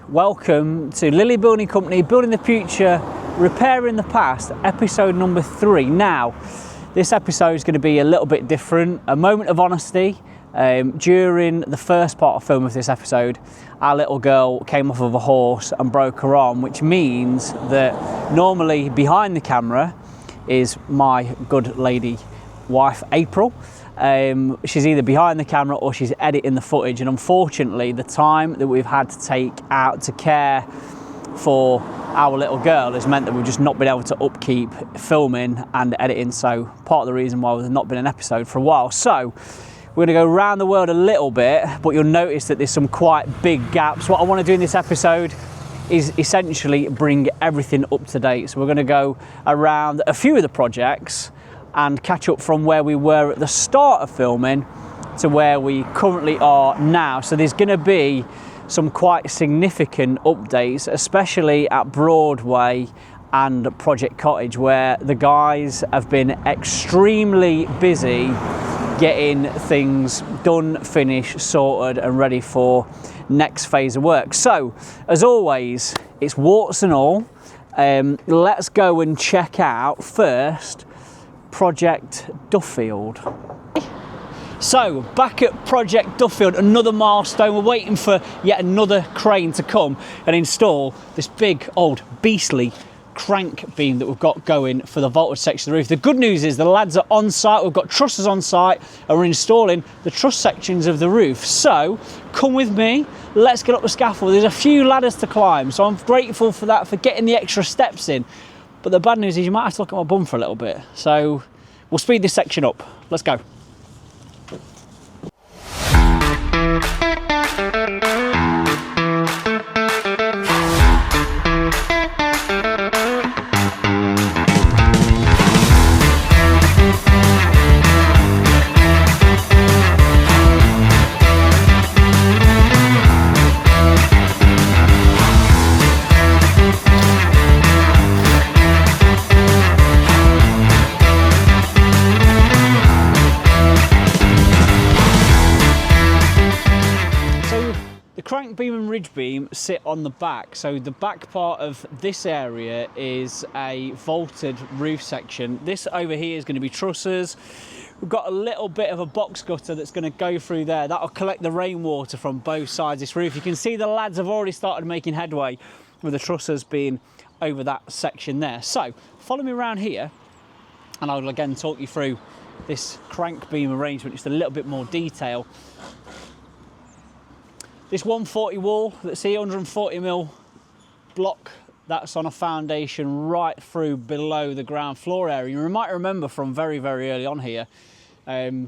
welcome to Lillie Building Company, Building the Future, Repairing the Past, episode number 3. Now, this episode is going to be a little bit different, a moment of honesty. During the first part of film of this episode, our little girl came off of a horse and broke her arm, which means that normally behind the camera is my good lady wife, April. She's either behind the camera or she's editing the footage, and unfortunately the time that we've had to take out to care for our little girl has meant that we've just not been able to upkeep filming and editing, so part of the reason why there's not been an episode for a while. So we're going to go around the world a little bit, but you'll notice that there's some quite big gaps. What I want to do in this episode is essentially bring everything up to date. So we're going to go around a few of the projects and catch up from where we were at the start of filming to where we currently are now. So there's going to be some quite significant updates, especially at Broadway and Project Cottage, where the guys have been extremely busy getting things done, finished, sorted and ready for next phase of work. So as always, it's warts and all. Let's go and check out first Project Duffield. So back at Project Duffield, another milestone. We're waiting for yet another crane to come and install this big old beastly crank beam that we've got going for the vaulted section of the roof. The good news is the lads are on site. We've got trusses on site and we're installing the truss sections of the roof. So come with me, let's get up the scaffold. There's a few ladders to climb, so I'm grateful for that, for getting the extra steps in. But the bad news is you might have to look at my bum for a little bit. So we'll speed this section up. Let's go. Crank beam and ridge beam sit on the back, so the back part of this area is a vaulted roof section. This over here is going to be trusses. We've got a little bit of a box gutter that's going to go through there. That'll collect the rainwater from both sides of this roof. You can see the lads have already started making headway with the trusses being over that section there. So follow me around here and I'll again talk you through this crank beam arrangement, just a little bit more detail. This 140 wall that's here, 140mm block, that's on a foundation right through below the ground floor area. You might remember from very, very early on here, there's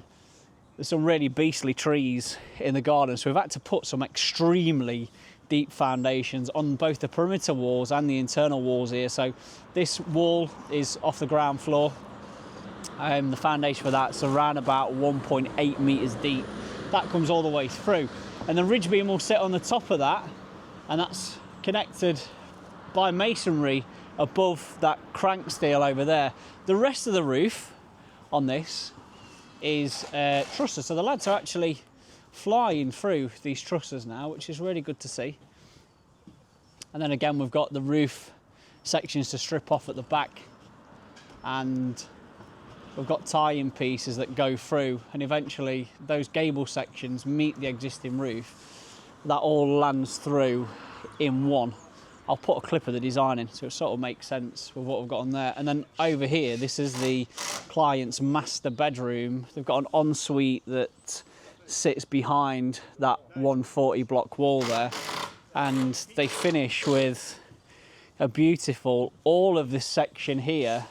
some really beastly trees in the garden, so we've had to put some extremely deep foundations on both the perimeter walls and the internal walls here. So this wall is off the ground floor. The foundation for that's around about 1.8 metres deep. That comes all the way through. And the ridge beam will sit on the top of that, and that's connected by masonry above that crank steel over there. The rest of the roof on this is trusses, so the lads are actually flying through these trusses now, which is really good to see. And then again, we've got the roof sections to strip off at the back, and we've got tie-in pieces that go through, and eventually those gable sections meet the existing roof. That all lands through in one. I'll put a clip of the design in so it sort of makes sense with what we've got on there. And then over here, this is the client's master bedroom. They've got an ensuite that sits behind that 140 block wall there, and they finish with a beautiful, all of this section here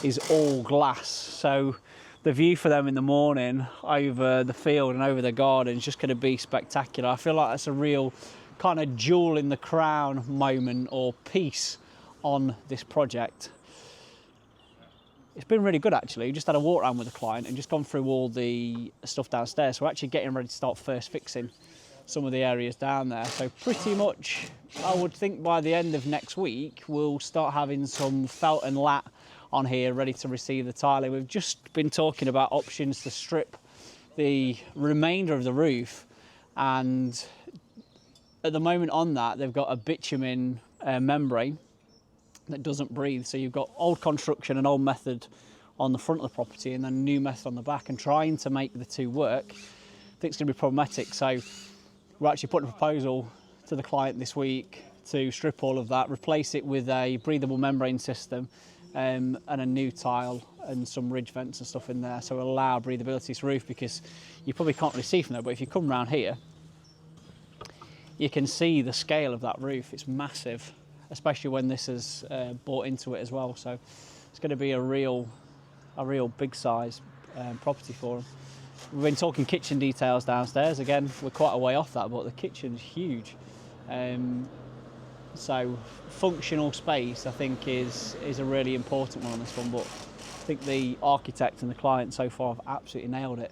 is all glass, so the view for them in the morning over the field and over the garden is just going to be spectacular. I feel like that's a real kind of jewel in the crown moment or piece on this project. It's been really good actually. Just had a walk around with the client and just gone through all the stuff downstairs, so we're actually getting ready to start first fixing some of the areas down there. So pretty much I would think by the end of next week we'll start having some felt and lat on here ready to receive the tiling. We've just been talking about options to strip the remainder of the roof and at the moment on that, they've got a bitumen membrane that doesn't breathe. So you've got old construction and old method on the front of the property and then new method on the back, and trying to make the two work, I think it's going to be problematic. So we're actually putting a proposal to the client this week to strip all of that, replace it with a breathable membrane system and a new tile and some ridge vents and stuff in there, so it'll allow breathability to this roof, because you probably can't really see from there, but if you come around here, you can see the scale of that roof. It's massive, especially when this is bought into it as well. So it's going to be a real big size property for them. We've been talking kitchen details downstairs. Again, we're quite a way off that, but the kitchen's huge. So functional space, I think, is a really important one on this one, but I think the architect and the client so far have absolutely nailed it.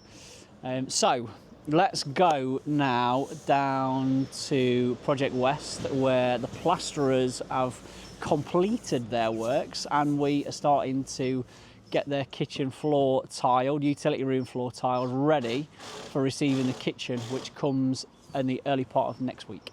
So let's go now down to Project West, where the plasterers have completed their works and we are starting to get their kitchen floor tiled, utility room floor tiled, ready for receiving the kitchen, which comes in the early part of next week.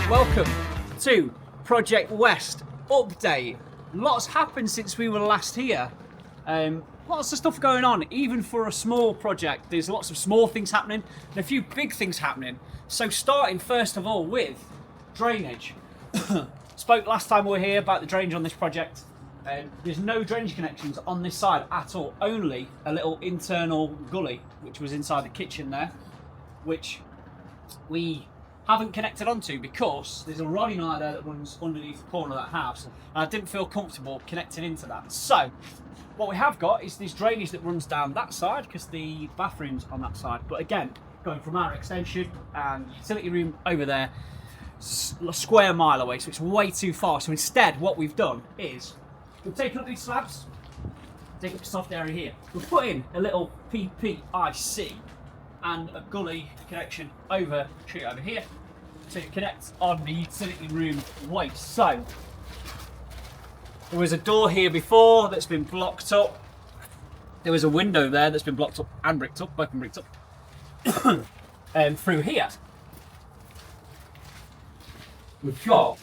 Welcome to Project West update. Lots happened since we were last here. Lots of stuff going on, even for a small project. There's lots of small things happening and a few big things happening. So starting first of all with drainage. Spoke last time we were here about the drainage on this project. There's no drainage connections on this side at all, only a little internal gully which was inside the kitchen there, which we haven't connected onto because there's a rotting line there that runs underneath the corner of that house, and I didn't feel comfortable connecting into that. So what we have got is this drainage that runs down that side, because the bathroom's on that side, but again, going from our extension and utility room over there, a square mile away, so it's way too far. So instead what we've done is we've taken up these slabs, taken up the soft area here, we've put in a little PPIC and a gully connection over here to connect on the utility room waste. So there was a door here before that's been blocked up. There was a window there that's been blocked up and bricked up, both been bricked up. And through here, we've got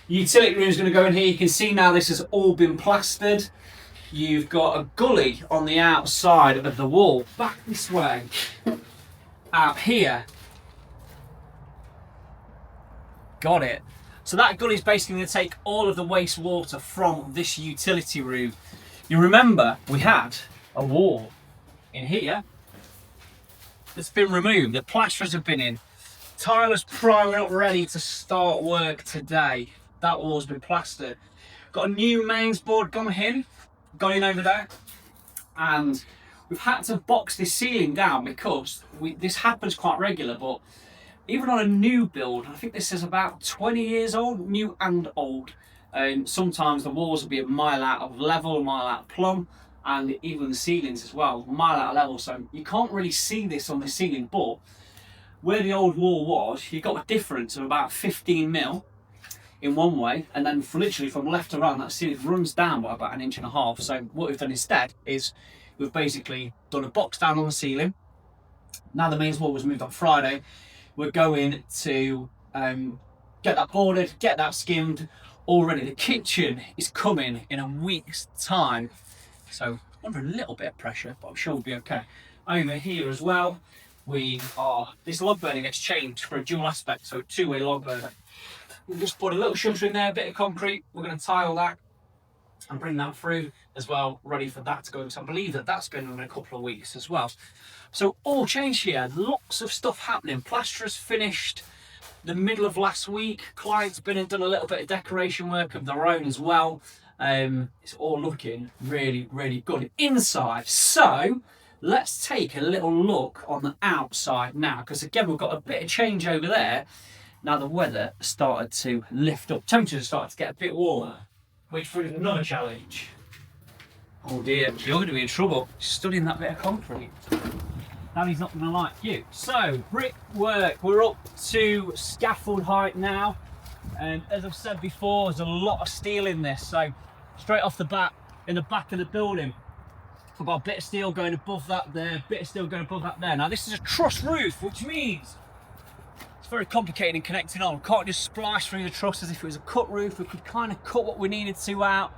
the utility room is going to go in here. You can see now this has all been plastered. You've got a gully on the outside of the wall, back this way, out here. Got it. So that gully is basically going to take all of the wastewater from this utility room. You remember we had a wall in here that's been removed. The plasterers have been in. Tiler's priming up ready to start work today. That wall's been plastered. Got a new mains board gone in over there, and we've had to box this ceiling down because this happens quite regular, but even on a new build, I think this is about 20 years old, new and old, sometimes the walls will be a mile out of level, a mile out of plumb, and even the ceilings as well, a mile out of level. So you can't really see this on the ceiling, but where the old wall was, you got a difference of about 15 mil in one way, and then literally from left to right, that ceiling runs down by about 1.5 inches. So what we've done instead is we've basically done a box down on the ceiling. Now the mains wall was moved on Friday. We're going to get that boarded, get that skimmed already. The kitchen is coming in a week's time, so under a little bit of pressure, but I'm sure we'll be okay. Over here as well, this log burner gets changed for a dual aspect, so a two-way log burner. We'll just put a little shutter in there, a bit of concrete. We're going to tile that and bring that through as well, ready for that to go. So I believe that that's going on in a couple of weeks as well. So all changed here, lots of stuff happening. Plasterers finished the middle of last week. Clients been and done a little bit of decoration work of their own as well. It's all looking really, really good inside. So let's take a little look on the outside now, because again, we've got a bit of change over there. Now the weather started to lift up. Temperatures started to get a bit warmer, which was another challenge. Oh dear, you're going to be in trouble studying that bit of concrete. Daddy's not going to like you. So, brickwork, we're up to scaffold height now. And as I've said before, there's a lot of steel in this. So straight off the bat, in the back of the building, I've got a bit of steel going above that there, bit of steel going above that there. Now this is a truss roof, which means it's very complicated in connecting on. We can't just splice through the truss as if it was a cut roof. We could kind of cut what we needed to out,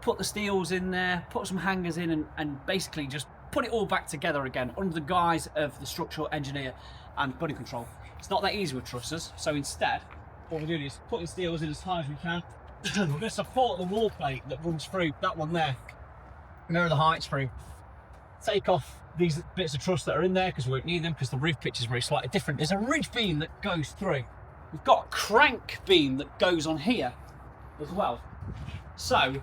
put the steels in there, put some hangers in, and basically just put it all back together again under the guise of the structural engineer and body control. It's not that easy with trusses, so instead, what we're doing is putting steels in as high as we can. We're going to support the wall plate that runs through that one there. Mirror the heights through. Take off these bits of truss that are in there because we won't need them because the roof pitch is very slightly different. There's a ridge beam that goes through. We've got a crank beam that goes on here as well. So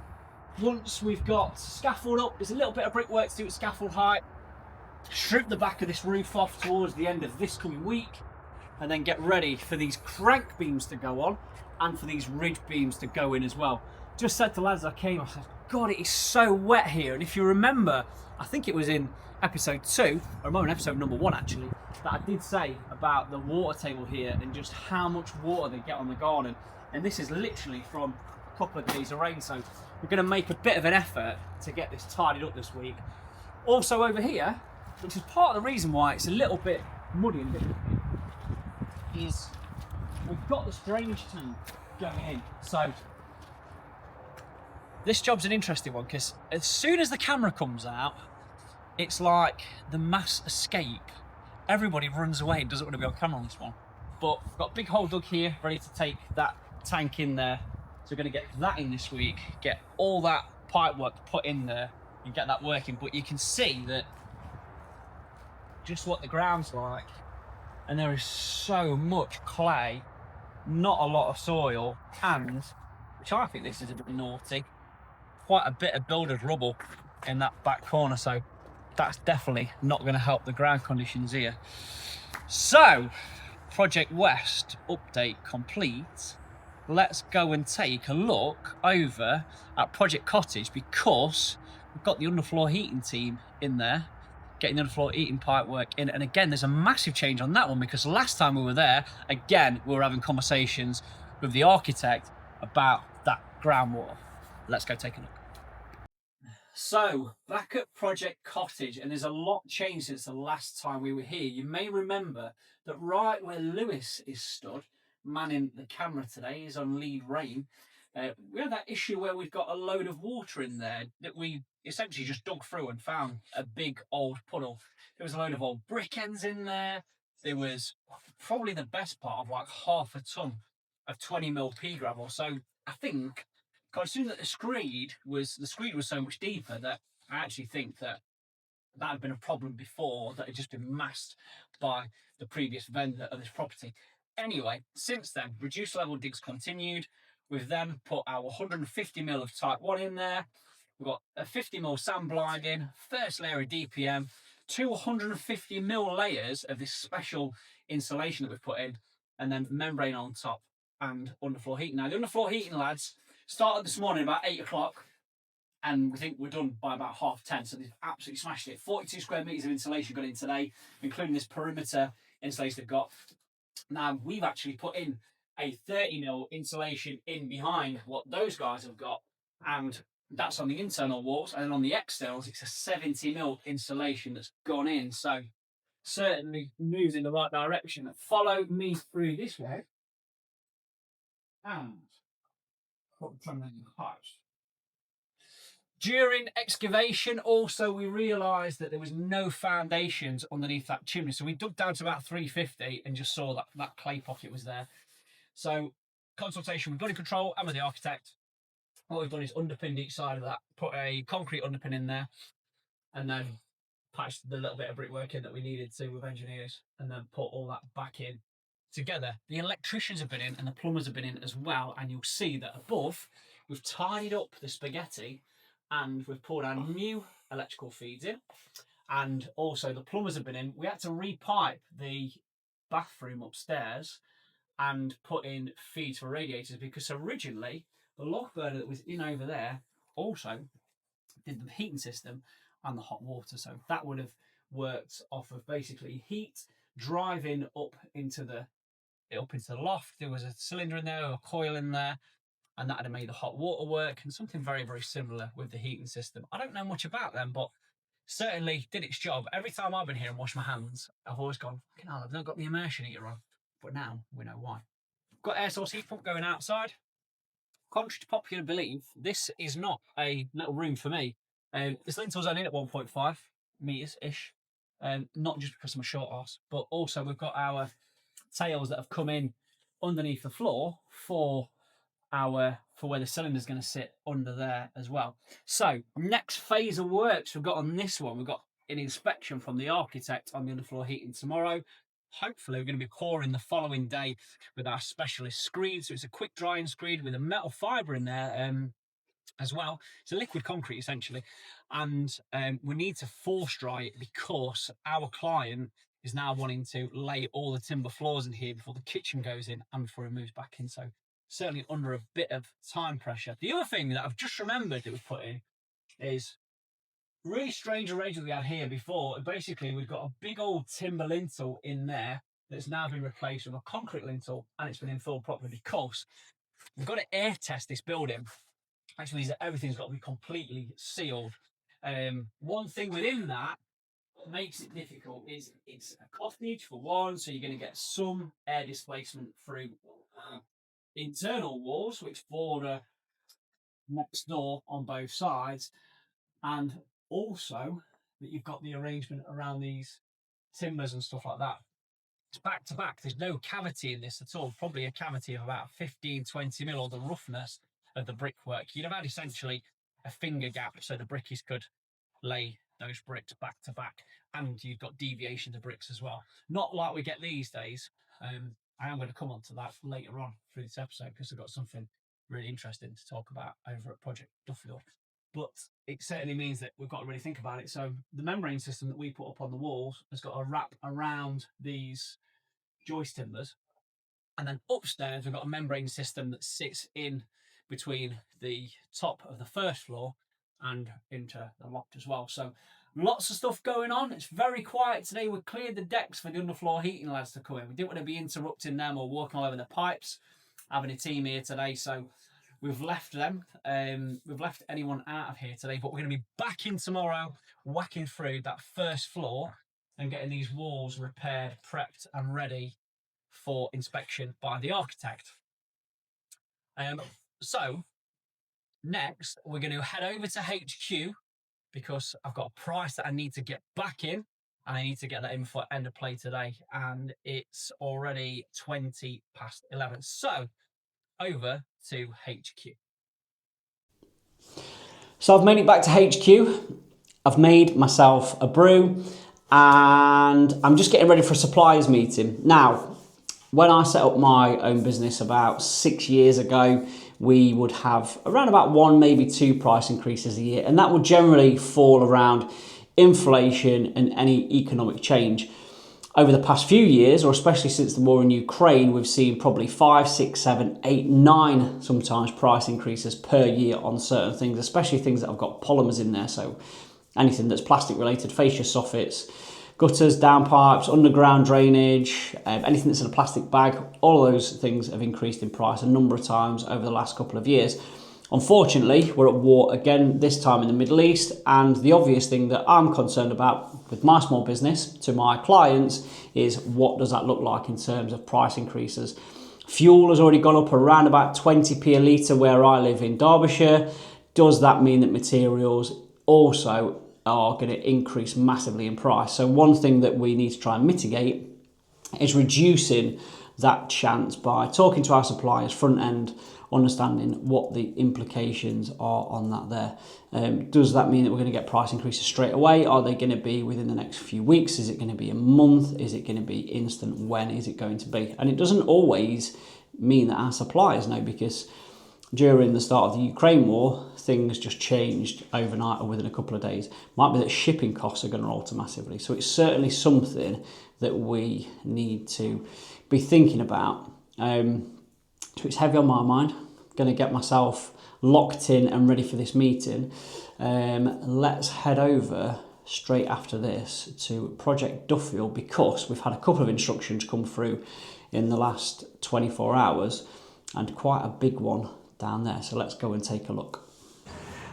once we've got scaffold up, there's a little bit of brickwork to do at scaffold height. Strip the back of this roof off towards the end of this coming week, and then get ready for these crank beams to go on and for these ridge beams to go in as well. Just said to lads as I came, I said, God, it is so wet here. And if you remember, I think it was in episode 2, or more in episode number 1 actually, that I did say about the water table here and just how much water they get on the garden. And this is literally from a couple of days of rain, so we're going to make a bit of an effort to get this tidied up this week. Also over here, which is part of the reason why it's a little bit muddy and different, is we've got the drainage tank going in. So this job's an interesting one because as soon as the camera comes out, it's like the mass escape. Everybody runs away and doesn't want to be on camera on this one. But we've got a big hole dug here, ready to take that tank in there. So we're going to get that in this week, get all that pipe work put in there and get that working. But you can see that just what the ground's like. And there is so much clay, not a lot of soil, and, which I think this is a bit naughty, quite a bit of builder's rubble in that back corner, so that's definitely not going to help the ground conditions here. So, Project West update complete. Let's go and take a look over at Project Cottage because we've got the underfloor heating team in there, getting the underfloor heating pipe work in. And again, there's a massive change on that one because last time we were there, again, we were having conversations with the architect about that groundwater. Let's go take a look. So, back at Project Cottage, and there's a lot changed since the last time we were here. You may remember that right where Lewis is stood, manning the camera today, is on lead rain. We had that issue where we've got a load of water in there that we essentially just dug through and found a big old puddle. There was a load of old brick ends in there. There was probably the best part of like half a ton of 20mm pea gravel. So I think, considering that the screed was so much deeper, that I actually think that had been a problem before that had just been masked by the previous vendor of this property. Anyway, since then, reduced level digs continued. We've then put our 150mm of type 1 in there. We've got a 50mm sand blinding, first layer of DPM, 250mm layers of this special insulation that we've put in, and then membrane on top and underfloor heating. Now, the underfloor heating, lads, started this morning about 8 o'clock, and we think we're done by about 10:30, so they've absolutely smashed it. 42 square metres of insulation got in today, including this perimeter insulation they've got. Now, we've actually put in a 30mm insulation in behind what those guys have got, and that's on the internal walls, and then on the externals, it's a 70mm insulation that's gone in, so certainly moves in the right direction. Follow me through this way, and put the pipes. During excavation, also, we realised that there was no foundations underneath that chimney. So we dug down to about 350 and just saw that clay pocket was there. So consultation with building control and with the architect. What we've done is underpinned each side of that, put a concrete underpin in there, and then patched the little bit of brickwork in that we needed to with engineers, and then put all that back in together. The electricians have been in and the plumbers have been in as well, and you'll see that above we've tidied up the spaghetti and we've poured our new electrical feeds in, and also the plumbers have been in. We had to repipe the bathroom upstairs and put in feeds for radiators because originally the log burner that was in over there also did the heating system and the hot water, so that would have worked off of basically heat driving up into the it up into the loft. There was a cylinder in there, a coil in there, and that had made the hot water work, and something very, very similar with the heating system. I don't know much about them, but certainly did its job. Every time I've been here and washed my hands, I've always gone, fucking hell, I've not got the immersion heater on. But now we know why. Got air source heat pump going outside. Contrary to popular belief, this is not a little room for me. This lintle's only in at 1.5 metres-ish. Not just because I'm a short arse, but also we've got our tails that have come in underneath the floor for where the cylinder's going to sit under there as well. So next phase of works we've got on this one, we've got an inspection from the architect on the underfloor heating tomorrow. Hopefully we're going to be pouring the following day with our specialist screed. So it's a quick drying screed with a metal fibre in there as well. It's a liquid concrete essentially, and we need to force dry it because our client is now wanting to lay all the timber floors in here before the kitchen goes in and before he moves back in. So certainly under a bit of time pressure. The other thing that I've just remembered that we've put in is really strange arrangement we had here before. Basically, we've got a big old timber lintel in there that's now been replaced with a concrete lintel, and it's been infilled properly because we've got to air test this building. Actually, everything's got to be completely sealed. One thing within that makes it difficult is it's a cottage for one, so you're going to get some air displacement through internal walls which border next door on both sides, and also that you've got the arrangement around these timbers and stuff like that. It's back to back. There's no cavity in this at all, probably a cavity of about 15-20 mil, or the roughness of the brickwork. You'd have had essentially a finger gap so the brickies could lay those bricks back to back, and you've got deviations of bricks as well. Not like we get these days. I am going to come on to that later on through this episode because I've got something really interesting to talk about over at Project Duffield. But it certainly means that we've got to really think about it. So the membrane system that we put up on the walls has got a wrap around these joist timbers. And then upstairs, we've got a membrane system that sits in between the top of the first floor and into the loft as well. So lots of stuff going on. It's very quiet today. We've cleared the decks for the underfloor heating lads to come in. We didn't want to be interrupting them or walking all over the pipes, having a team here today. So we've left them. We've left anyone out of here today, but we're going to be back in tomorrow, whacking through that first floor and getting these walls repaired, prepped and ready for inspection by the architect. So next, we're going to head over to HQ because I've got a price that I need to get back in, and I need to get that in for end of play today, and it's already 11:20. So over to HQ. So I've made it back to HQ. I've made myself a brew and I'm just getting ready for a suppliers meeting. Now, when I set up my own business about 6 years ago, we would have around about 1, maybe 2 price increases a year, and that would generally fall around inflation and any economic change. Over the past few years, or especially since the war in Ukraine, we've seen probably 5, 6, 7, 8, 9 sometimes price increases per year on certain things, especially things that have got polymers in there. So anything that's plastic related, fascia soffits, gutters, downpipes, underground drainage, anything that's in a plastic bag, all of those things have increased in price a number of times over the last couple of years. Unfortunately, we're at war again, this time in the Middle East, and the obvious thing that I'm concerned about with my small business to my clients is what does that look like in terms of price increases. Fuel has already gone up around about 20p a litre where I live in Derbyshire. Does that mean that materials also are going to increase massively in price? So one thing that we need to try and mitigate is reducing that chance by talking to our suppliers front end, understanding what the implications are on that there. Does that mean that we're going to get price increases straight away? Are they going to be within the next few weeks? Is it going to be a month? Is it going to be instant? When is it going to be? And it doesn't always mean that our suppliers know, because during the start of the Ukraine war, things just changed overnight or within a couple of days. Might be that shipping costs are going to alter massively. So it's certainly something that we need to be thinking about. So it's heavy on my mind. I'm going to get myself locked in and ready for this meeting. Let's head over straight after this to Project Duffield, because we've had a couple of instructions come through in the last 24 hours, and quite a big one down there. So let's go and take a look.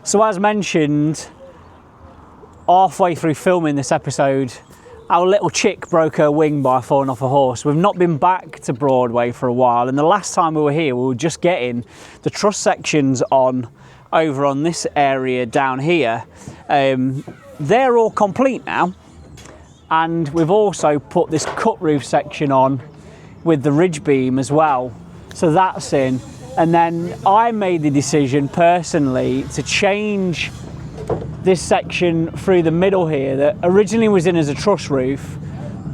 So as mentioned, halfway through filming this episode, our little chick broke her wing by falling off a horse. We've not been back to Broadway for a while, and the last time we were here, we were just getting the truss sections on over on this area down here. They're all complete now, and we've also put this cut roof section on with the ridge beam as well. So that's in, and then I made the decision personally to change this section through the middle here that originally was in as a truss roof,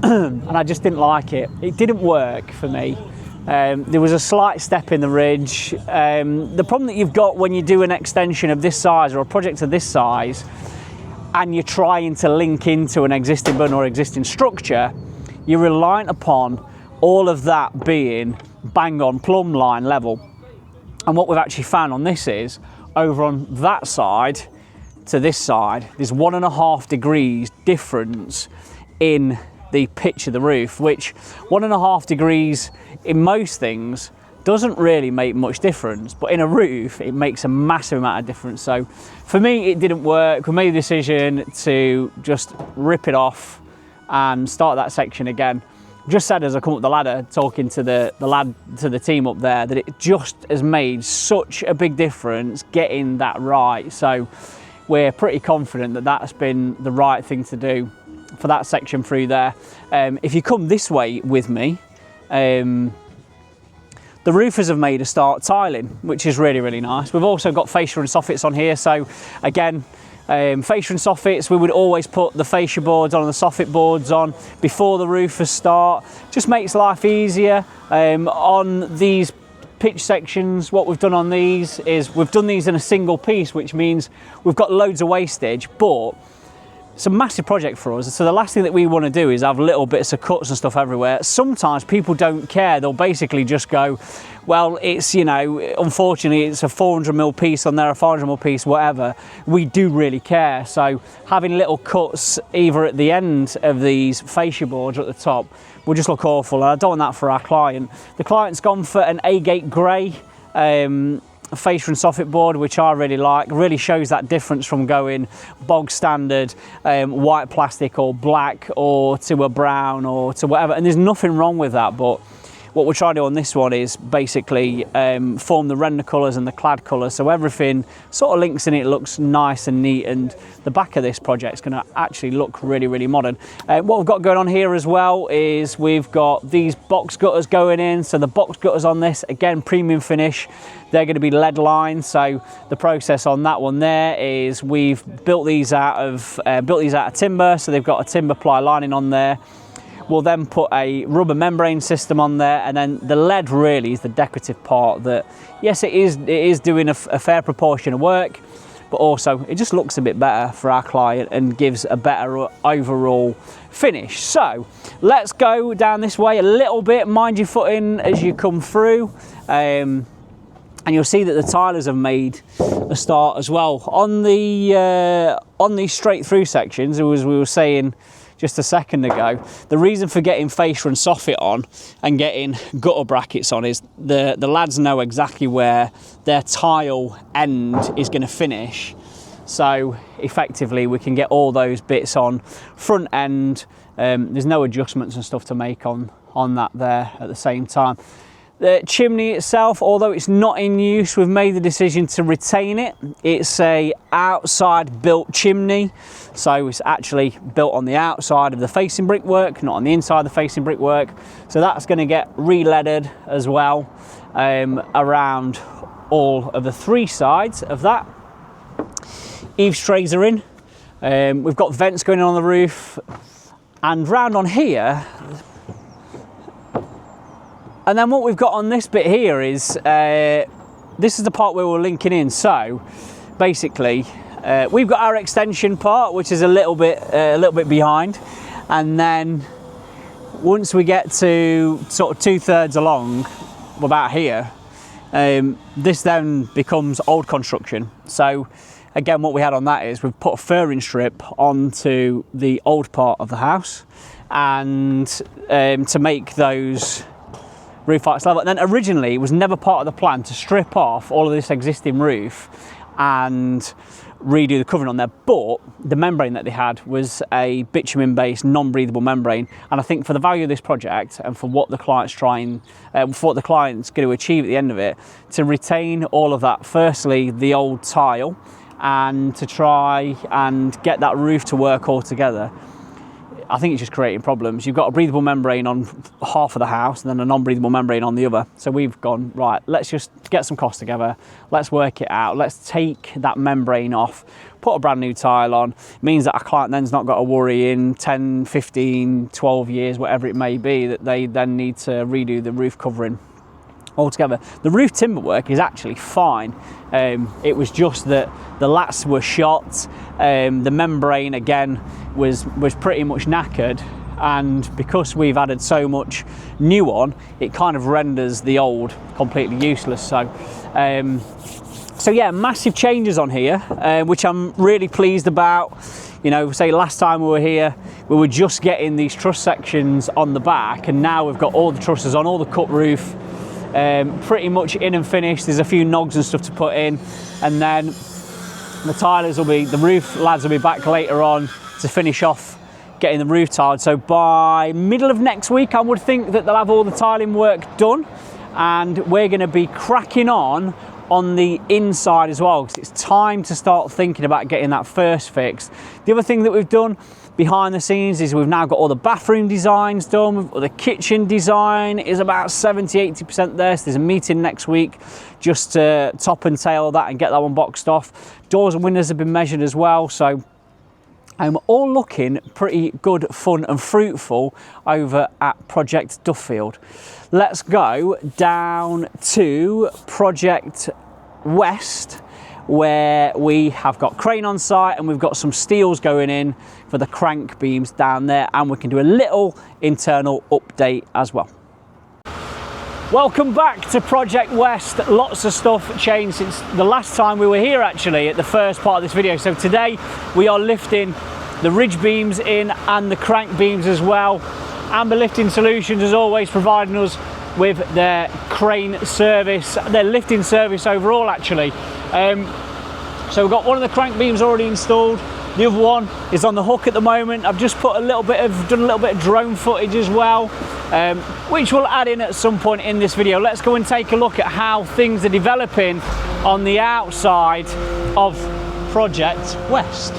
and I just didn't like it. It didn't work for me. There was a slight step in the ridge. The problem that you've got when you do an extension of this size or a project of this size and you're trying to link into an existing building or existing structure, you're reliant upon all of that being bang on plumb line level. And what we've actually found on this is, over on that side to this side, there's 1.5 degrees difference in the pitch of the roof, which 1.5 degrees in most things doesn't really make much difference, but in a roof it makes a massive amount of difference. So for me it didn't work. We made the decision to just rip it off and start that section again. Just said as I come up the ladder talking to the team up there that it just has made such a big difference getting that right. So we're pretty confident that that's been the right thing to do for that section through there. If you come this way with me, the roofers have made a start tiling, which is really, really nice. We've also got fascia and soffits on here. So again, fascia and soffits, we would always put the fascia boards on and the soffit boards on before the roofers start. Just makes life easier. On these pitch sections, what we've done on these is we've done these in a single piece, which means we've got loads of wastage, but it's a massive project for us. So the last thing that we want to do is have little bits of cuts and stuff everywhere. Sometimes people don't care. They'll basically just go, well, it's, you know, unfortunately it's a 400mm piece on there, a 500mm piece, whatever. We do really care. So having little cuts either at the end of these fascia boards or at the top will just look awful, and I don't want that for our client. The client's gone for an agate grey fascia and soffit board, which I really like. Really shows that difference from going bog standard white plastic or black or to a brown or to whatever, and there's nothing wrong with that. But what we're trying to do on this one is basically form the render colours and the clad colours, so everything sort of links in, it looks nice and neat, and the back of this project is going to actually look really, really modern. What we've got going on here as well is we've got these box gutters going in. So the box gutters on this, again, premium finish, they're going to be lead lined. So the process on that one there is we've built these out of timber, so they've got a timber ply lining on there. We'll then put a rubber membrane system on there, and then the lead really is the decorative part that, yes, it is doing a fair proportion of work, but also it just looks a bit better for our client and gives a better overall finish. So let's go down this way a little bit, mind your footing as you come through, and you'll see that the tilers have made a start as well. On these straight through sections, as we were saying just a second ago, the reason for getting fascia and soffit on and getting gutter brackets on is the lads know exactly where their tile end is going to finish. So effectively we can get all those bits on front end. There's no adjustments and stuff to make on that there at the same time. The chimney itself, although it's not in use, we've made the decision to retain it. It's a outside built chimney, so it's actually built on the outside of the facing brickwork, not on the inside of the facing brickwork. So that's going to get re-leaded as well around all of the 3 sides of that. Eaves trays are in. We've got vents going on the roof, and round on here. And then what we've got on this bit here is, this is the part where we're linking in. So basically, we've got our extension part, which is a little bit behind. And then once we get to sort of 2/3 along, about here, this then becomes old construction. So again, what we had on that is we've put a furring strip onto the old part of the house, and to make those roof heights level. And then originally it was never part of the plan to strip off all of this existing roof and redo the covering on there, but the membrane that they had was a bitumen based non-breathable membrane, and I think for the value of this project and for what the client's going to achieve at the end of it, to retain all of that, firstly the old tile, and to try and get that roof to work all together, I think it's just creating problems. You've got a breathable membrane on half of the house and then a non-breathable membrane on the other. So we've gone, right, let's just get some costs together. Let's work it out. Let's take that membrane off, put a brand new tile on. It means that our client then's not got to worry in 10, 15, 12 years, whatever it may be, that they then need to redo the roof covering altogether. The roof timber work is actually fine. It was just that the lats were shot. The membrane again was pretty much knackered, and because we've added so much new on, it kind of renders the old completely useless. So yeah, massive changes on here, which I'm really pleased about. You know, say last time we were here, we were just getting these truss sections on the back, and now we've got all the trusses on, all the cut roof, pretty much in and finished. There's a few nogs and stuff to put in, and then the roof lads will be back later on to finish off getting the roof tiled. So by middle of next week, I would think that they'll have all the tiling work done, and we're going to be cracking on the inside as well, because it's time to start thinking about getting that first fixed. The other thing that we've done behind the scenes is we've now got all the bathroom designs done. The kitchen design is about 70-80% there, so there's a meeting next week just to top and tail that and get that one boxed off. Doors and windows have been measured as well, so all looking pretty good, fun and fruitful over at Project Duffield. Let's go down to Project West, where we have got crane on site and we've got some steels going in for the crank beams down there, and we can do a little internal update as well. Welcome back to Project West. Lots of stuff changed since the last time we were here, actually, at the first part of this video. So today we are lifting the ridge beams in and the crank beams as well. Amber Lifting Solutions, as always, providing us with their crane service, their lifting service overall, actually. So we've got one of the crank beams already installed. The other one is on the hook at the moment. I've just done a little bit of drone footage as well, which we'll add in at some point in this video. Let's go and take a look at how things are developing on the outside of Project West.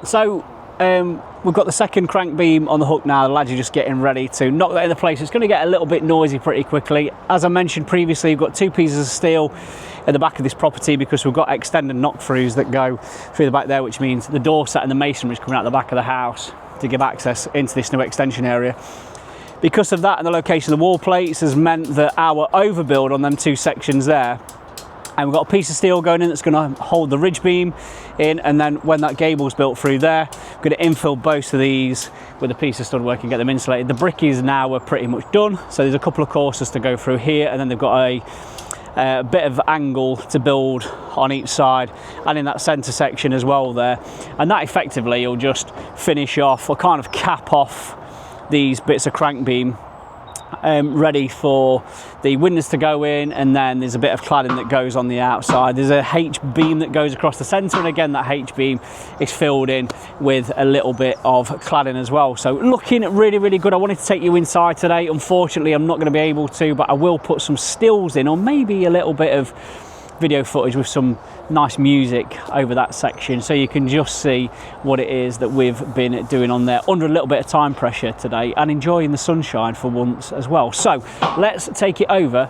So we've got the second crank beam on the hook now. The lads are just getting ready to knock that into place. It's going to get a little bit noisy pretty quickly. As I mentioned previously, we've got two pieces of steel at the back of this property because we've got extended knock-throughs that go through the back there, which means the door set and the masonry is coming out the back of the house to give access into this new extension area. Because of that and the location of the wall plates has meant that our overbuild on them two sections there, and we've got a piece of steel going in that's going to hold the ridge beam in, and then when that gable's built through there, we're going to infill both of these with a piece of stud work and get them insulated. The brickies now are pretty much done, so there's a couple of courses to go through here, and then they've got a bit of angle to build on each side and in that centre section as well there, and that effectively will just finish off or kind of cap off these bits of crank beam, ready for the windows to go in, and then there's a bit of cladding that goes on the outside. There's a H beam that goes across the centre, and again that H beam is filled in with a little bit of cladding as well. So looking really, really good. I wanted to take you inside today. Unfortunately, I'm not going to be able to, but I will put some stills in, or maybe a little bit of video footage with some nice music over that section, so you can just see what it is that we've been doing on there under a little bit of time pressure today, and enjoying the sunshine for once as well. So let's take it over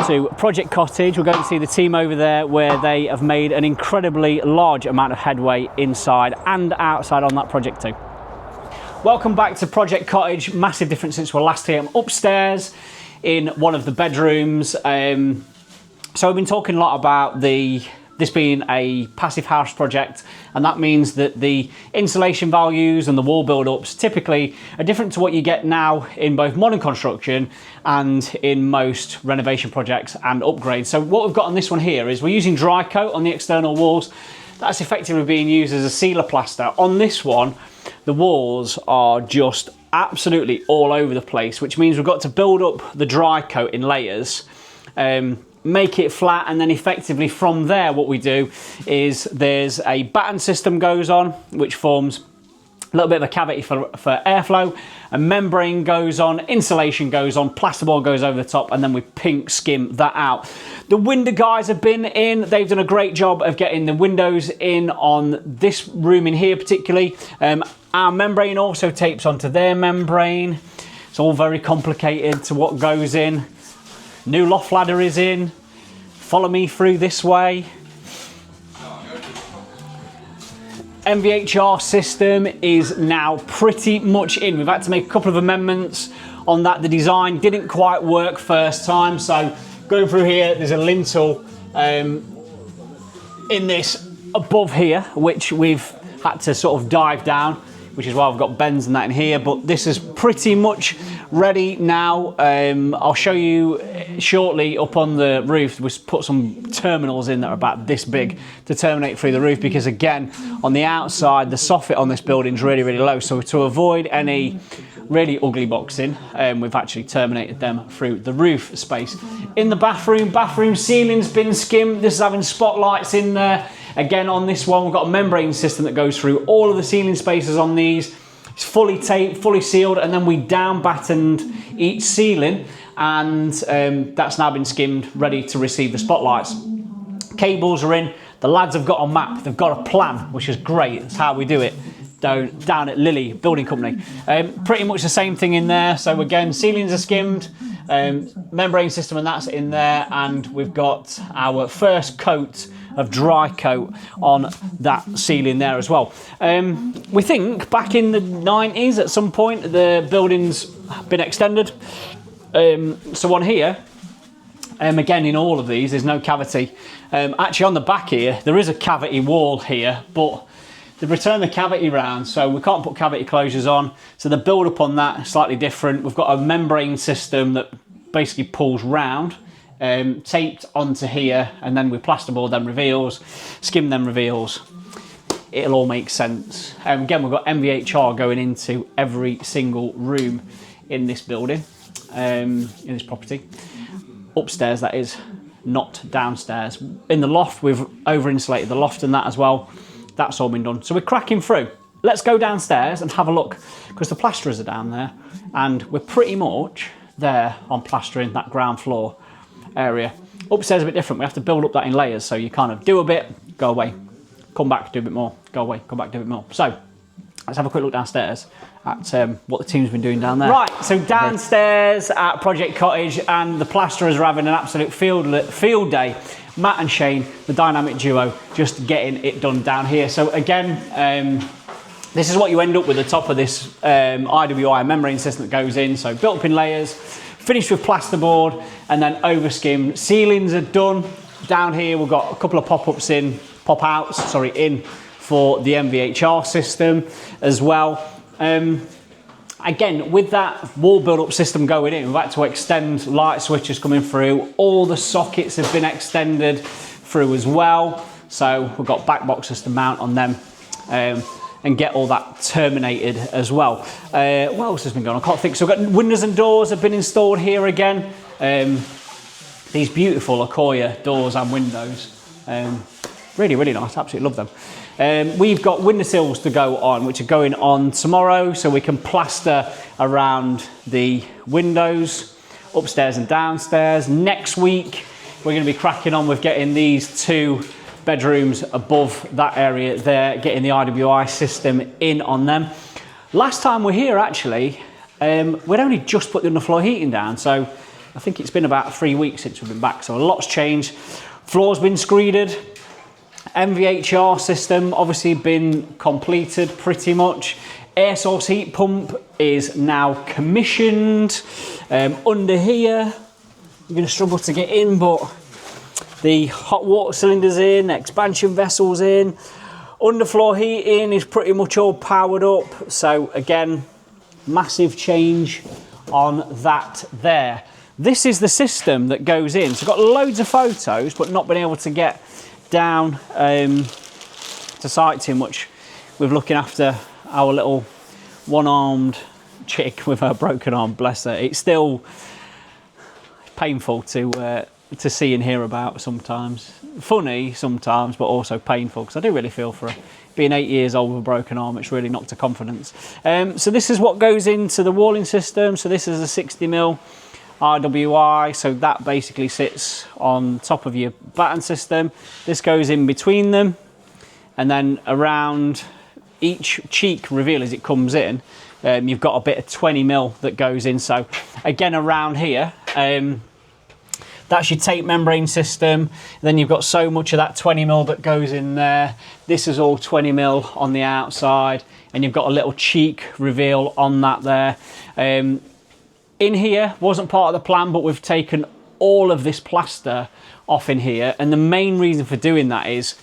to Project Cottage. We're going to see the team over there, where they have made an incredibly large amount of headway inside and outside on that project too. Welcome back to Project Cottage. Massive difference since we were last here. I'm upstairs in one of the bedrooms. So we've been talking a lot about this being a passive house project, and that means that the insulation values and the wall build-ups typically are different to what you get now in both modern construction and in most renovation projects and upgrades. So what we've got on this one here is we're using dry coat on the external walls. That's effectively being used as a sealer plaster. On this one, the walls are just absolutely all over the place, which means we've got to build up the dry coat in layers, make it flat, and then effectively from there what we do is there's a batten system goes on, which forms a little bit of a cavity for airflow, a membrane goes on, insulation goes on, plasterboard goes over the top, and then we pink skim that out. The window guys have been in. They've done a great job of getting the windows in on this room in here particularly. Our membrane also tapes onto their membrane. It's all very complicated to what goes in. New loft ladder is in. Follow me through this way. MVHR system is now pretty much in. We've had to make a couple of amendments on that. The design didn't quite work first time, so going through here, there's a lintel in this above here, which we've had to sort of dive down, which is why we've got bends and that in here, but this is pretty much ready now. I'll show you shortly up on the roof. We put some terminals in that are about this big to terminate through the roof, because again, on the outside, the soffit on this building is really, really low. So to avoid any really ugly boxing, we've actually terminated them through the roof space. In the bathroom ceiling's been skimmed. This is having spotlights in there. Again, on this one, we've got a membrane system that goes through all of the ceiling spaces on these. It's fully taped, fully sealed, and then we down battened each ceiling, and that's now been skimmed, ready to receive the spotlights. Cables are in. The lads have got a map. They've got a plan, which is great. That's how we do it down at Lillie Building Company. Pretty much the same thing in there. So again, ceilings are skimmed, membrane system and that's in there, and we've got our first coat of dry coat on that ceiling there as well. We think back in the 90s at some point the building's been extended. So on here, again in all of these there's no cavity. Actually on the back here there is a cavity wall here, but they've returned the cavity round, so we can't put cavity closures on. So the build up on that is slightly different. We've got a membrane system that basically pulls round, taped onto here, and then with plasterboard then reveals, skim then reveals. It'll all make sense. Again, we've got MVHR going into every single room in this building, in this property. Upstairs, that is, not downstairs. In the loft, we've over insulated the loft and that as well. That's all been done. So we're cracking through. Let's go downstairs and have a look, because the plasterers are down there, and we're pretty much there on plastering that ground floor area. Upstairs a bit different. We have to build up that in layers, so you kind of do a bit, go away, come back, do a bit more, go away, come back, do a bit more. So let's have a quick look downstairs at what the team's been doing down there. Right, so downstairs at Project Cottage, and the plasterers are having an absolute field day. Matt and Shane, the dynamic duo, just getting it done down here. So again, this is what you end up with the top of this IWI membrane system that goes in. So built up in layers, finished with plasterboard, and then over skim. Ceilings are done. Down here we've got a couple of pop-ups in, pop-outs, sorry, in for the MVHR system as well. Again, with that wall build-up system going in, we've had to extend light switches coming through. All the sockets have been extended through as well. So we've got back boxes to mount on them and get all that terminated as well. What else has been going on? I can't think. So we've got windows and doors have been installed here again. These beautiful Accoya doors and windows. Really, really nice. Absolutely love them. We've got windowsills to go on, which are going on tomorrow, so we can plaster around the windows upstairs and downstairs. Next week we're going to be cracking on with getting these 2 bedrooms above that area there, getting the IWI system in on them. Last time we're here, actually, we'd only just put the underfloor heating down, so I think it's been about 3 weeks since we've been back, so a lot's changed. Floor's been screeded, MVHR system obviously been completed pretty much. Air source heat pump is now commissioned. Under here, you're going to struggle to get in, but the hot water cylinders in, expansion vessels in. Underfloor heating is pretty much all powered up. So again, massive change on that there. This is the system that goes in. So I've got loads of photos, but not been able to get down to site too much. We're looking after our little one-armed chick with her broken arm, bless her. It's still painful to see and hear about sometimes. Funny sometimes, but also painful, because I do really feel for her. Being 8 years old with a broken arm, it's really knocked her confidence. So this is what goes into the walling system. So this is a 60mm RWI, so that basically sits on top of your batten system. This goes in between them, and then around each cheek reveal as it comes in, you've got a bit of 20mm that goes in. So again, around here, that's your tape membrane system. Then you've got so much of that 20mm that goes in there. This is all 20mm on the outside, and you've got a little cheek reveal on that there. In here, wasn't part of the plan, but we've taken all of this plaster off in here. And the main reason for doing that is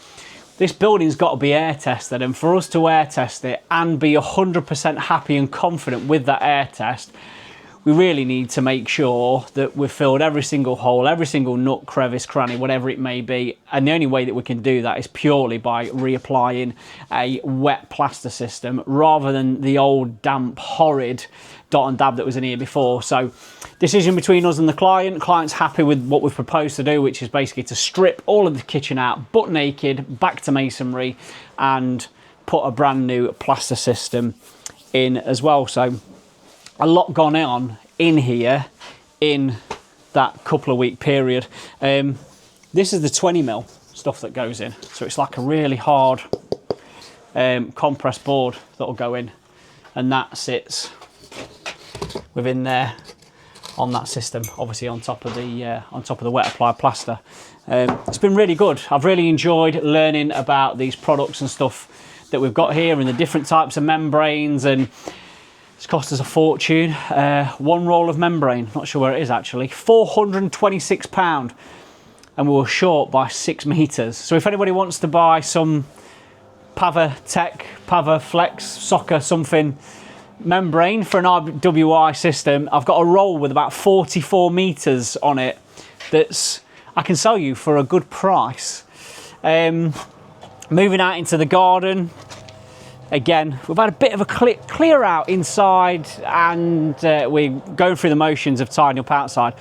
this building's got to be air tested, and for us to air test it and be 100% happy and confident with that air test, we really need to make sure that we've filled every single hole, every single nook, crevice, cranny, whatever it may be. And the only way that we can do that is purely by reapplying a wet plaster system rather than the old damp, horrid dot and dab that was in here before. So decision between us and the client. Client's happy with what we've proposed to do, which is basically to strip all of the kitchen out, butt naked, back to masonry, and put a brand new plaster system in as well. So a lot gone on in here in that couple of week period. This is the 20mm stuff that goes in. So it's like a really hard compressed board that'll go in, and that sits within there on that system, obviously on top of the wet applied plaster. It's been really good. I've really enjoyed learning about these products and stuff that we've got here, and the different types of membranes, and it's cost us a fortune. One roll of membrane, not sure where it is actually, £426, and we were short by 6 meters. So if anybody wants to buy some Pava Tech, Pava Flex, Soccer something membrane for an RWI system, I've got a roll with about 44 meters on it that's I can sell you for a good price. Moving out into the garden, again, we've had a bit of a clear out inside, and we're going through the motions of tidying up outside.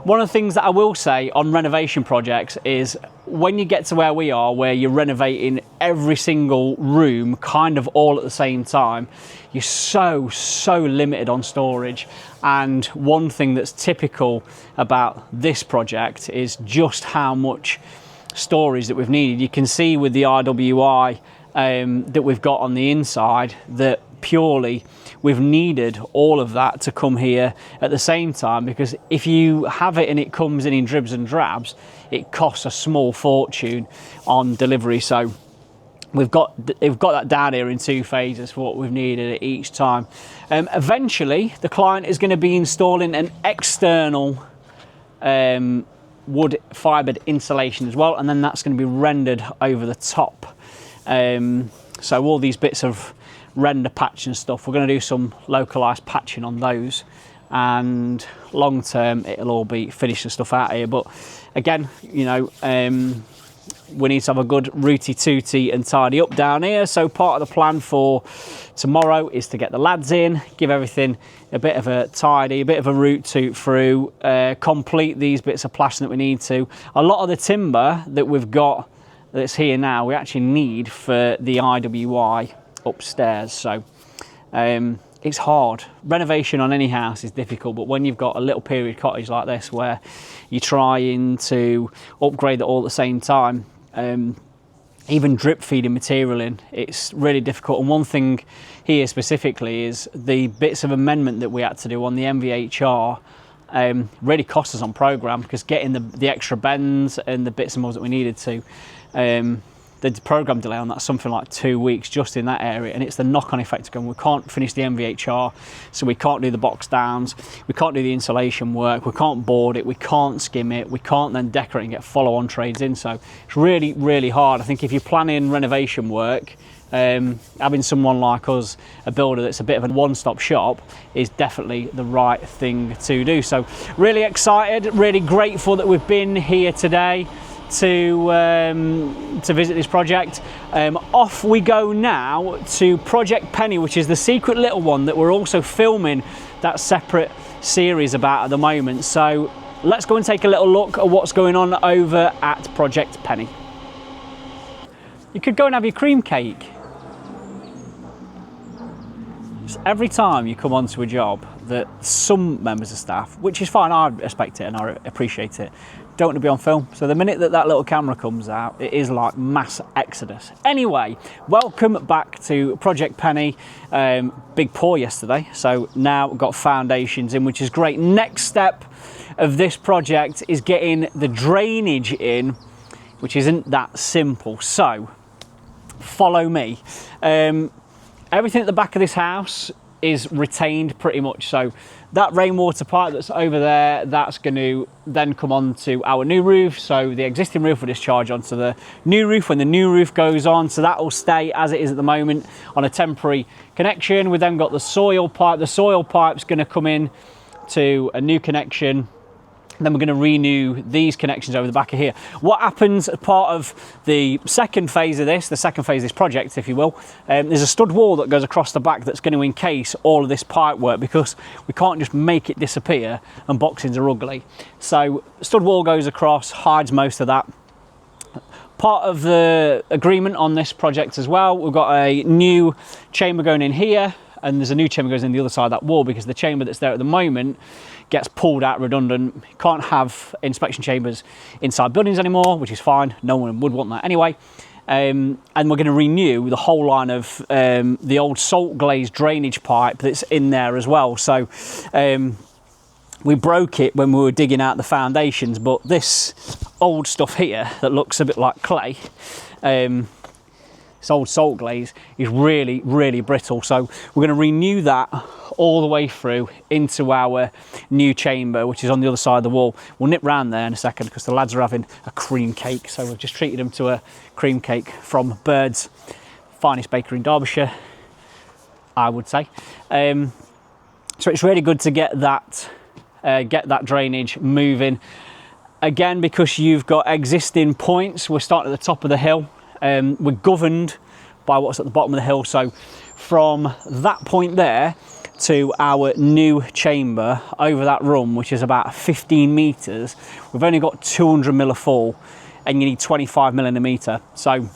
One of the things that I will say on renovation projects is when you get to where we are, where you're renovating every single room kind of all at the same time, you're so limited on storage. And one thing that's typical about this project is just how much storage that we've needed. You can see with the RWI that we've got on the inside that purely we've needed all of that to come here at the same time, because if you have it and it comes in dribs and drabs, it costs a small fortune on delivery. So we've got that down here in 2 phases for what we've needed at each time. Eventually the client is going to be installing an external wood fibered insulation as well, and then that's going to be rendered over the top. So all these bits of render patch and stuff, we're going to do some localized patching on those, and long term it'll all be finished and stuff out here. But again, you know, we need to have a good rooty tooty and tidy up down here. So part of the plan for tomorrow is to get the lads in, give everything a bit of a tidy, a bit of a root toot through, complete these bits of plastering that we need to. A lot of the timber that we've got that's here now, we actually need for the IWI upstairs. So it's hard. Renovation on any house is difficult, but when you've got a little period cottage like this where you're trying to upgrade it all at the same time, even drip feeding material in, it's really difficult. And one thing here specifically is the bits of amendment that we had to do on the MVHR really cost us on programme, because getting the extra bends and the bits and bobs that we needed to, the programme delay on that's something like 2 weeks just in that area, and it's the knock-on effect going, we can't finish the MVHR, so we can't do the box downs, we can't do the insulation work, we can't board it, we can't skim it, we can't then decorate and get follow-on trades in. So it's really, really hard. I think if you're planning renovation work, having someone like us, a builder that's a bit of a one-stop shop, is definitely the right thing to do. So really excited, really grateful that we've been here today to visit this project. Off we go now to Project Penny, which is the secret little one that we're also filming that separate series about at the moment. So let's go and take a little look at what's going on over at Project Penny. You could go and have your cream cake. Every time you come onto a job that some members of staff, which is fine, I respect it and I appreciate it, don't want to be on film. So the minute that that little camera comes out, it is like mass exodus. Anyway, welcome back to Project Penny. Big pour yesterday, so now we've got foundations in, which is great. Next step of this project is getting the drainage in, which isn't that simple. So follow me. Everything at the back of this house is retained pretty much. So that rainwater pipe that's over there, that's going to then come onto our new roof. So the existing roof will discharge onto the new roof when the new roof goes on. So that will stay as it is at the moment on a temporary connection. We've then got the soil pipe. The soil pipe's going to come in to a new connection. Then we're going to renew these connections over the back of here. What happens as part of the second phase of this, project, if you will, there's a stud wall that goes across the back that's going to encase all of this pipe work, because we can't just make it disappear and boxings are ugly. So stud wall goes across, hides most of that. Part of the agreement on this project as well, we've got a new chamber going in here, and there's a new chamber goes in the other side of that wall, because the chamber that's there at the moment gets pulled out redundant. You can't have inspection chambers inside buildings anymore, which is fine. No one would want that anyway. And we're going to renew the whole line of the old salt glazed drainage pipe that's in there as well. So we broke it when we were digging out the foundations, but this old stuff here that looks a bit like clay, this old salt glaze, is really, really brittle. So we're going to renew that all the way through into our new chamber, which is on the other side of the wall. We'll nip round there in a second because the lads are having a cream cake. So we've just treated them to a cream cake from Bird's finest bakery in Derbyshire, I would say. So it's really good to get that drainage moving. Again, because you've got existing points, we're starting at the top of the hill. We're governed by what's at the bottom of the hill. So from that point there to our new chamber over that run, which is about 15 metres, we've only got 200 mil of fall, and you need 25 mil in a metre. So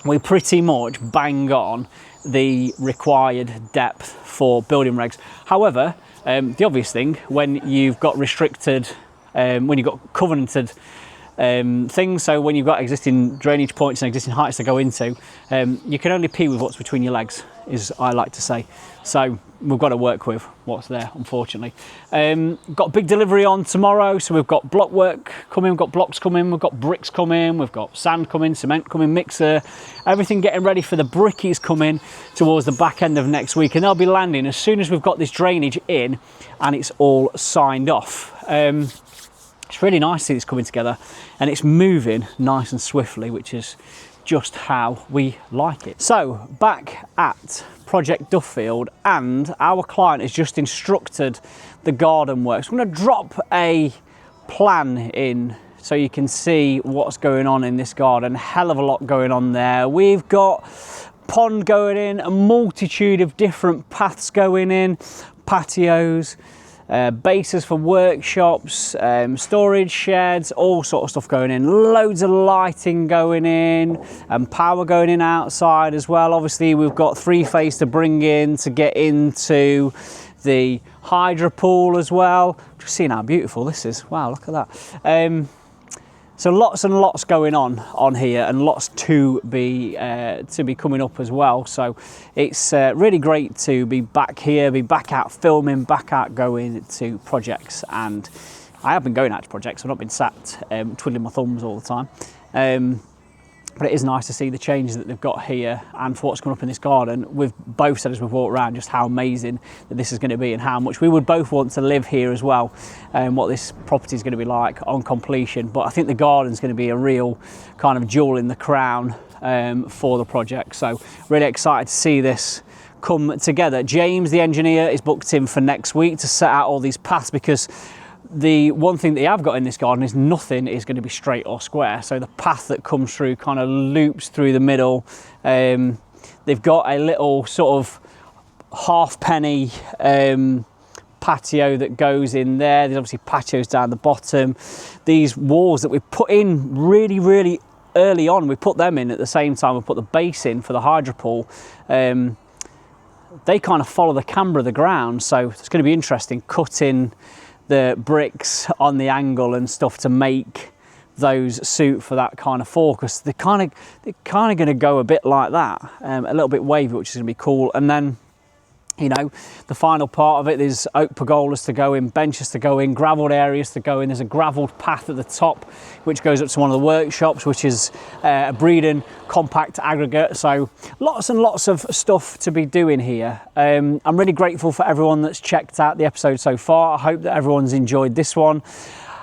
we pretty much bang on the required depth for building regs. However, the obvious thing, when you've got restricted, when you've got covenanted things, so when you've got existing drainage points and existing heights to go into, you can only pee with what's between your legs, is I like to say. So we've got to work with what's there, unfortunately. Got a big delivery on tomorrow, so we've got block work coming, we've got blocks coming, we've got bricks coming, we've got sand coming, cement coming, mixer, everything getting ready for the brickies coming towards the back end of next week, and they'll be landing as soon as we've got this drainage in and it's all signed off. It's really nice to see this coming together, and it's moving nice and swiftly, which is just how we like it. So back at Project Duffield, and our client has just instructed the garden works. I'm going to drop a plan in so you can see what's going on in this garden. Hell of a lot going on there. We've got pond going in, a multitude of different paths going in, patios, bases for workshops, storage sheds, all sort of stuff going in. Loads of lighting going in and power going in outside as well. Obviously we've got 3-phase to bring in to get into the hydro pool as well. Just seeing how beautiful this is. Wow, look at that. So lots and lots going on here, and lots to be coming up as well. So it's really great to be back here, be back out filming, back out going to projects. And I have been going out to projects. I've not been sat twiddling my thumbs all the time. But it is nice to see the changes that they've got here and for what's coming up in this garden. We've both said as we've walked around just how amazing that this is going to be and how much we would both want to live here as well, and what this property is going to be like on completion. But I think the garden's going to be a real kind of jewel in the crown for the project. So really excited to see this come together. James, the engineer, is booked in for next week to set out all these paths, because the one thing that you have got in this garden is nothing is going to be straight or square. So the path that comes through kind of loops through the middle. They've got a little sort of halfpenny patio that goes in there. There's obviously patios down the bottom. These walls that we put in really early on, we put them in at the same time we put the base in for the hydro pool. They kind of follow the camber of the ground, so it's going to be interesting cutting the bricks on the angle and stuff to make those suit for that kind of focus. They're kind of going to go a bit like that, a little bit wavy, which is going to be cool. And then, you know, the final part of it, there's oak pergolas to go in, benches to go in, gravelled areas to go in. There's a gravelled path at the top which goes up to one of the workshops, which is a breeding compact aggregate. So lots and lots of stuff to be doing here. I'm really grateful for everyone that's checked out the episode so far. I hope that everyone's enjoyed this one.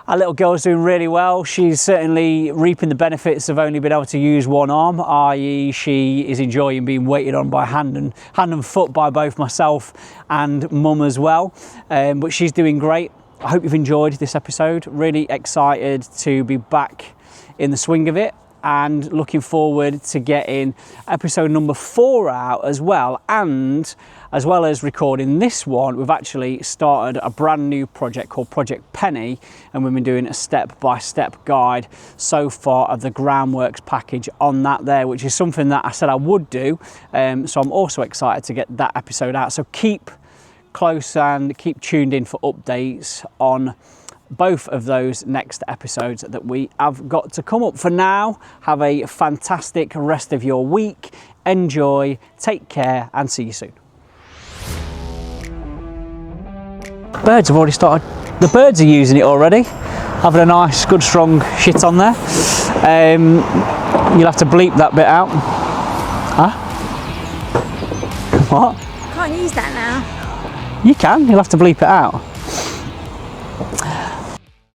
Our little girl's doing really well. She's certainly reaping the benefits of only being able to use one arm, i.e. she is enjoying being waited on by hand and foot by both myself and mum as well. But she's doing great. I hope you've enjoyed this episode. Really excited to be back in the swing of it, and looking forward to getting episode number 4 out as well. And as well as recording this one, we've actually started a brand new project called Project Penny, and we've been doing a step-by-step guide so far of the groundworks package on that there, which is something that I said I would do. So I'm also excited to get that episode out. So keep close and keep tuned in for updates on both of those next episodes that we have got to come up. For now, have a fantastic rest of your week. Enjoy, take care, and see you soon. Birds have already started. The birds are using it already, having a nice, good, strong shit on there. You'll have to bleep that bit out. Huh? What? Can't use that now. You can. You'll have to bleep it out.